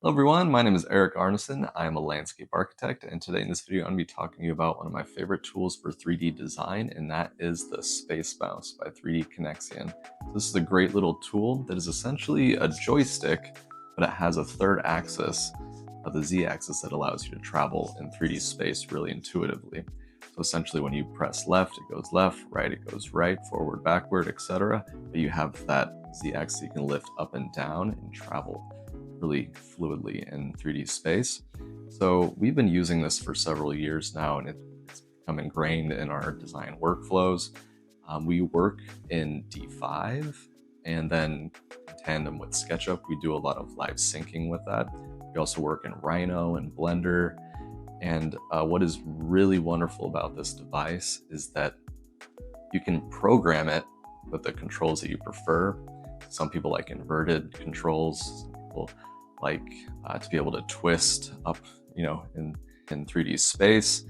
Hello everyone, my name is Eric Arneson. I am a landscape architect, and today in this video I'm going to be talking to you about one of my favorite tools for 3D design, and that is the SpaceMouse by 3D Connexion. So this is a great little tool that is essentially a joystick, but it has a third axis of the Z-axis that allows you to travel in 3D space really intuitively. So essentially when you press left, it goes left, right, it goes right, forward, backward, etc. But you have that Z-axis you can lift up and down and travel really fluidly in 3D space. So we've been using this for several years now, and it's become ingrained in our design workflows. We work in D5, and then in tandem with SketchUp, we do a lot of live syncing with that. We also work in Rhino and Blender. And what is really wonderful about this device is that you can program it with the controls that you prefer. Some people like inverted controls. Some people like to be able to twist up, in 3D space.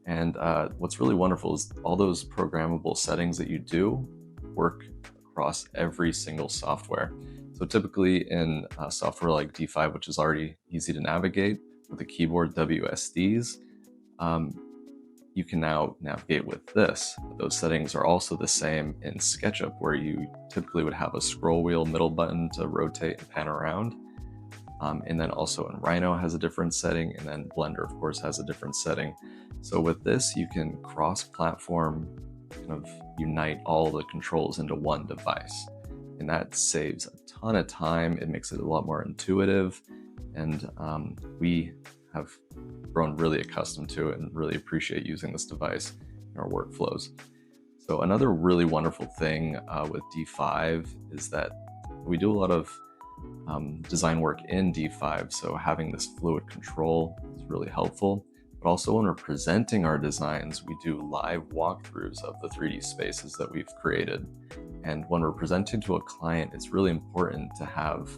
And what's really wonderful is all those programmable settings that you do work across every single software. So typically in software like D5, which is already easy to navigate with the keyboard WSDs, you can now navigate with this. Those settings are also the same in SketchUp, where you typically would have a scroll wheel middle button to rotate and pan around. And then also in Rhino has a different setting, and then Blender, of course, has a different setting. So with this, you can cross-platform kind of unite all the controls into one device. And that saves a ton of time. It makes it a lot more intuitive. And we have grown really accustomed to it and really appreciate using this device in our workflows. So another really wonderful thing with D5 is that we do a lot of design work in D5, so having this fluid control is really helpful. But also when we're presenting our designs, we do live walkthroughs of the 3D spaces that we've created. And when we're presenting to a client, it's really important to have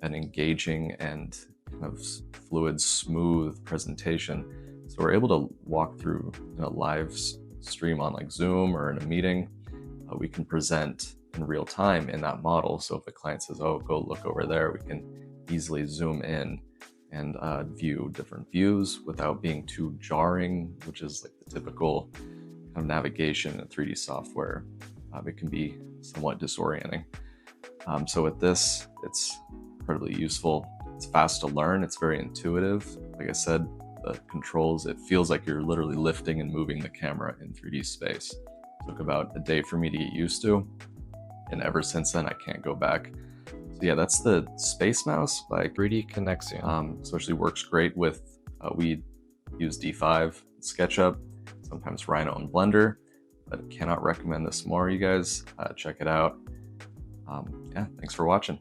an engaging and kind of fluid, smooth presentation. So we're able to walk through in a live stream on like Zoom or in a meeting. We can present in real time in that model. So if the client says, oh, go look over there, we can easily zoom in and view different views without being too jarring, which is like the typical kind of navigation in 3D software. It can be somewhat disorienting. So with this, it's incredibly useful. It's fast to learn. It's very intuitive. Like I said, the controls, it feels like you're literally lifting and moving the camera in 3D space. It took about a day for me to get used to, and ever since then I can't go back. So yeah, that's the SpaceMouse by 3D Connexion. Especially works great with, we use D5, SketchUp, sometimes Rhino and Blender, but cannot recommend this more, you guys. Check it out. Yeah, thanks for watching.